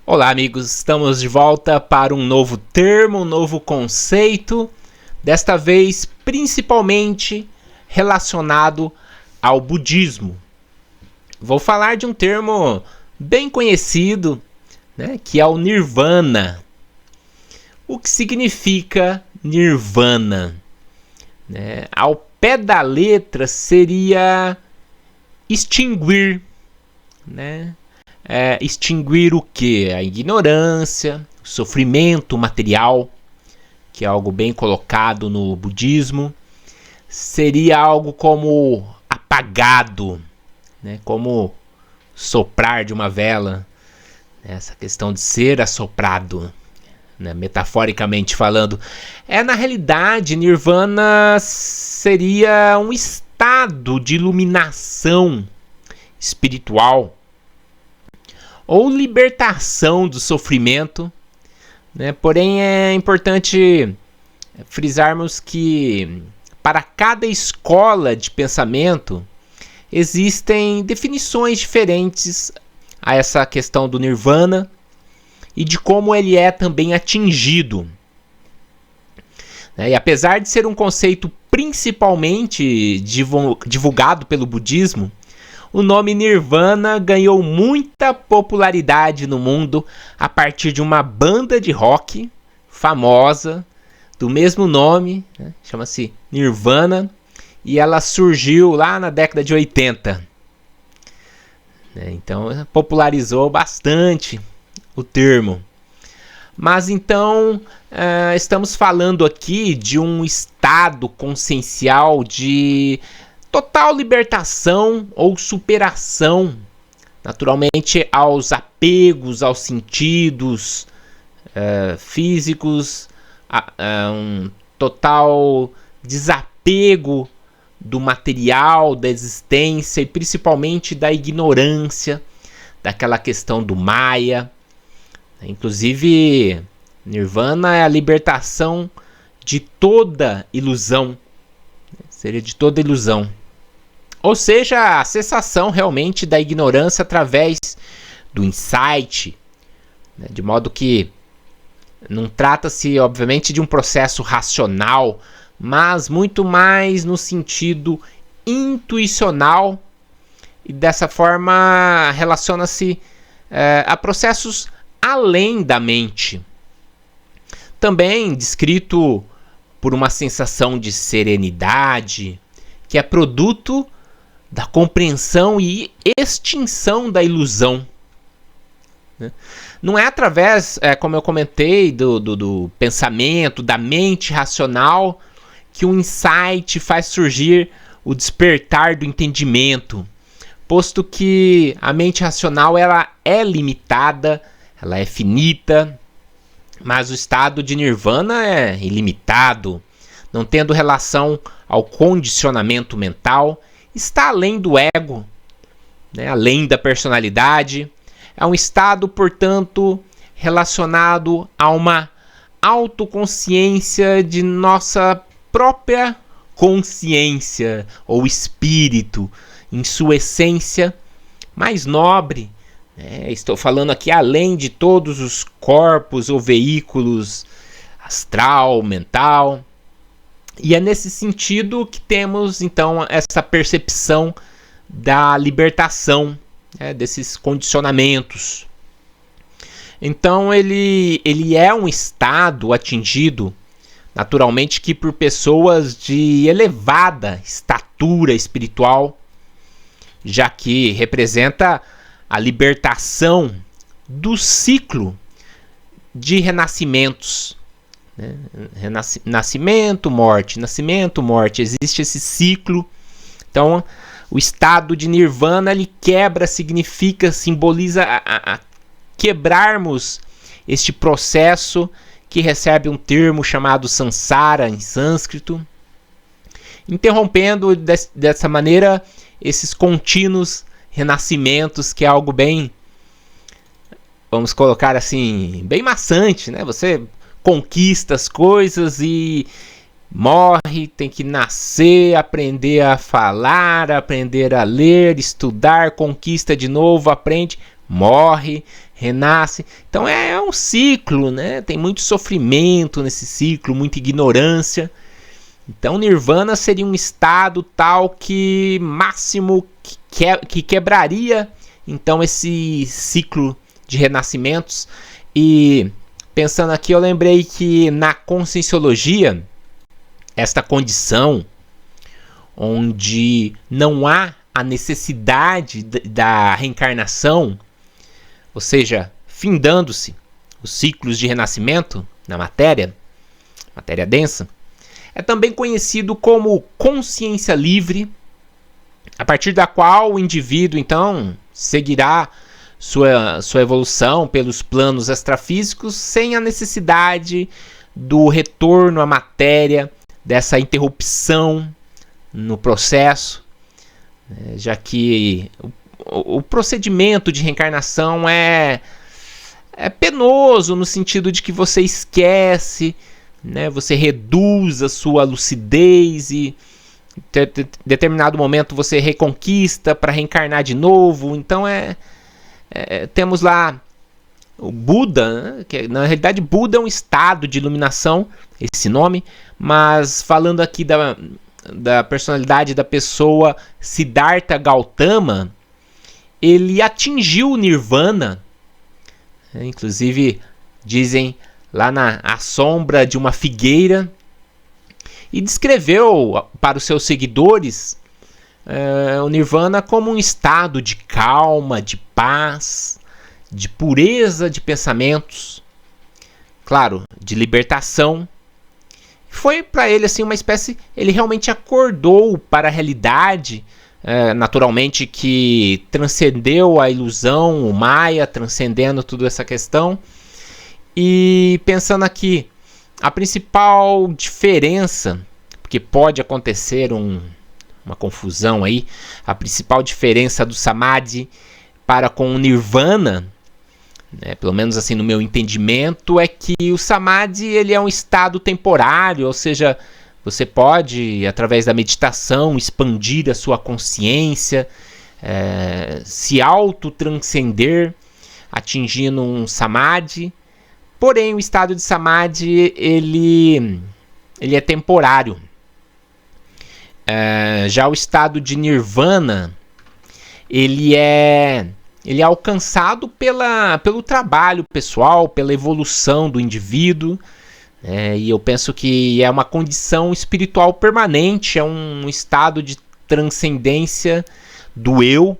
Olá, amigos, estamos de volta para um novo termo, um novo conceito, desta vez principalmente relacionado ao budismo. Vou falar de um termo bem conhecido, que é o Nirvana. O que significa Nirvana? Ao pé da letra seria extinguir, extinguir o que? A ignorância, o sofrimento material, que é algo bem colocado no budismo. Seria algo como apagado, como soprar de uma vela, essa questão de ser assoprado, metaforicamente falando. Na realidade, Nirvana seria um estado de iluminação espiritual ou libertação do sofrimento, Porém é importante frisarmos que para cada escola de pensamento existem definições diferentes a essa questão do Nirvana e de como ele é também atingido. E apesar de ser um conceito principalmente divulgado pelo budismo, o nome Nirvana ganhou muita popularidade no mundo a partir de uma banda de rock famosa do mesmo nome, chama-se Nirvana, e ela surgiu lá na década de 80. Então popularizou bastante o termo. Mas então estamos falando aqui de um estado consciencial de total libertação ou superação, naturalmente, aos apegos, aos sentidos físicos, um total desapego do material, da existência e principalmente da ignorância, daquela questão do Maya. Inclusive, Nirvana é a libertação de toda ilusão, seria de toda ilusão. Ou seja, a cessação realmente da ignorância através do insight, de modo que não trata-se, obviamente, de um processo racional, mas muito mais no sentido intuicional, e dessa forma relaciona-se a processos além da mente. Também descrito por uma sensação de serenidade, que é produto da compreensão e extinção da ilusão. Não é através, como eu comentei, do pensamento, da mente racional, que um insight faz surgir o despertar do entendimento, posto que a mente racional ela é limitada, ela é finita, mas o estado de Nirvana é ilimitado, não tendo relação ao condicionamento mental, está além do ego, além da personalidade. É um estado, portanto, relacionado a uma autoconsciência de nossa própria consciência ou espírito, em sua essência mais nobre. Estou falando aqui além de todos os corpos ou veículos astral, mental. E é nesse sentido que temos então essa percepção da libertação, desses condicionamentos. Então ele é um estado atingido naturalmente que por pessoas de elevada estatura espiritual, já que representa a libertação do ciclo de renascimentos. Nascimento, morte, existe esse ciclo. Então o estado de Nirvana ele quebra, significa, simboliza a quebrarmos este processo que recebe um termo chamado samsara em sânscrito, interrompendo dessa maneira esses contínuos renascimentos, que é algo bem, vamos colocar assim, bem maçante, Você conquista as coisas e morre, tem que nascer, aprender a falar, aprender a ler, estudar, conquista de novo, aprende, morre, renasce. Então é um ciclo, né? Tem muito sofrimento nesse ciclo, muita ignorância. Então Nirvana seria um estado tal que máximo que quebraria então esse ciclo de renascimentos. E pensando aqui, eu lembrei que na Conscienciologia, esta condição onde não há a necessidade da reencarnação, ou seja, findando-se os ciclos de renascimento na matéria densa, é também conhecido como consciência livre, a partir da qual o indivíduo então seguirá sua evolução pelos planos extrafísicos sem a necessidade do retorno à matéria, dessa interrupção no processo, já que o procedimento de reencarnação é penoso no sentido de que você esquece, né? Você reduz a sua lucidez e em determinado momento você reconquista para reencarnar de novo. Então temos lá o Buda, né? Que na realidade Buda é um estado de iluminação, esse nome, mas falando aqui da personalidade da pessoa Siddhartha Gautama, ele atingiu o Nirvana, inclusive dizem lá à sombra de uma figueira, e descreveu para os seus seguidores o Nirvana como um estado de calma, de paz, de pureza de pensamentos, claro, de libertação. Foi para ele assim uma espécie, ele realmente acordou para a realidade, naturalmente que transcendeu a ilusão, o Maya, transcendendo toda essa questão. E pensando aqui, a principal diferença, porque pode acontecer uma confusão aí, a principal diferença do Samadhi para com o Nirvana, né, pelo menos assim no meu entendimento, é que o Samadhi ele é um estado temporário, ou seja, você pode, através da meditação, expandir a sua consciência, se autotranscender, atingindo um Samadhi. Porém, o estado de Samadhi ele é temporário. Já o estado de Nirvana ele é alcançado pelo trabalho pessoal, pela evolução do indivíduo, e eu penso que é uma condição espiritual permanente, é um estado de transcendência do eu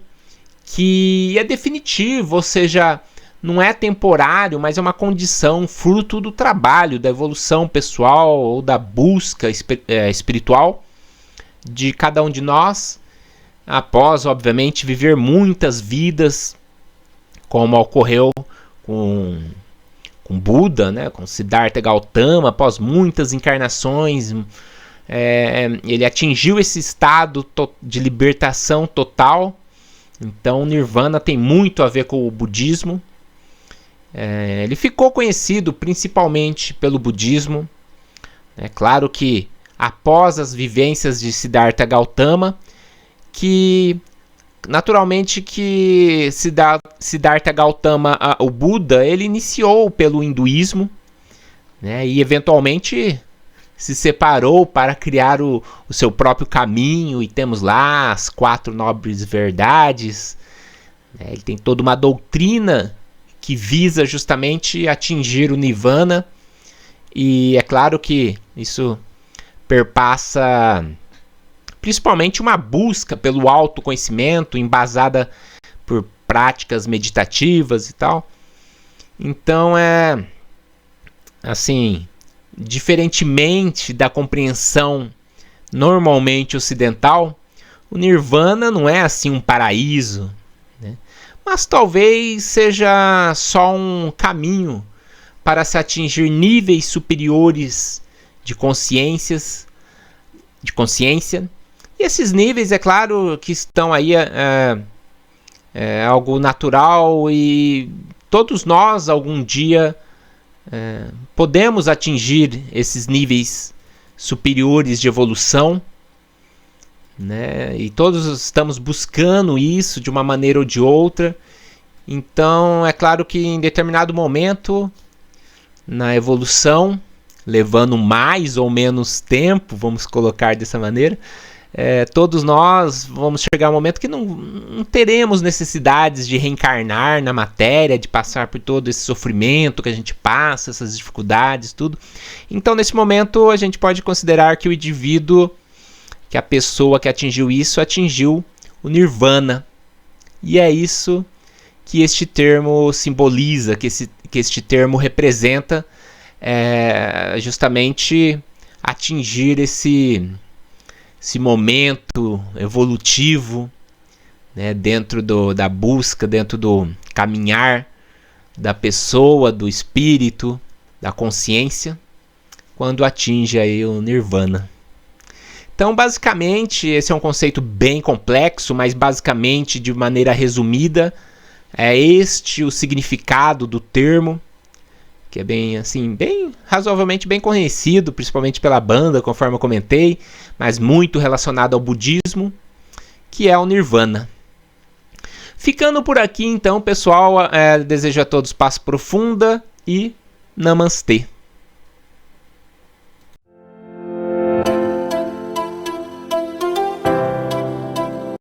que é definitivo, ou seja, não é temporário, mas é uma condição fruto do trabalho, da evolução pessoal ou da busca espiritual de cada um de nós, após, obviamente, viver muitas vidas, como ocorreu com Buda, né, com Siddhartha Gautama, após muitas encarnações, ele atingiu esse estado de libertação total. Então, Nirvana tem muito a ver com o budismo. Ele ficou conhecido principalmente pelo budismo. É claro que após as vivências de Siddhartha Gautama, que naturalmente que Siddhartha Gautama, o Buda, ele iniciou pelo hinduísmo, né, e eventualmente se separou para criar o seu próprio caminho, e temos lá as 4 nobres verdades. Ele tem toda uma doutrina que visa justamente atingir o Nirvana, e é claro que isso perpassa principalmente uma busca pelo autoconhecimento, embasada por práticas meditativas e tal. Então assim, diferentemente da compreensão normalmente ocidental, o Nirvana não é assim um paraíso, né? Mas talvez seja só um caminho para se atingir níveis superiores de consciência. E esses níveis, é claro, que estão aí algo natural, e todos nós algum dia podemos atingir esses níveis superiores de evolução, né? E todos estamos buscando isso de uma maneira ou de outra. Então, é claro que em determinado momento na evolução, levando mais ou menos tempo, vamos colocar dessa maneira, todos nós vamos chegar a um momento que não teremos necessidades de reencarnar na matéria, de passar por todo esse sofrimento que a gente passa, essas dificuldades, tudo. Então, nesse momento, a gente pode considerar que o indivíduo, que a pessoa que atingiu isso, atingiu o nirvana. E é isso que este termo simboliza, que este termo representa, justamente atingir esse momento evolutivo, né, dentro da busca, dentro do caminhar da pessoa, do espírito, da consciência, quando atinge aí o nirvana. Então, basicamente, esse é um conceito bem complexo, mas basicamente, de maneira resumida, é este o significado do termo, que é bem, assim, bem razoavelmente bem conhecido, principalmente pela banda, conforme eu comentei, mas muito relacionado ao budismo, que é o nirvana. Ficando por aqui, então, pessoal, desejo a todos paz profunda e namastê.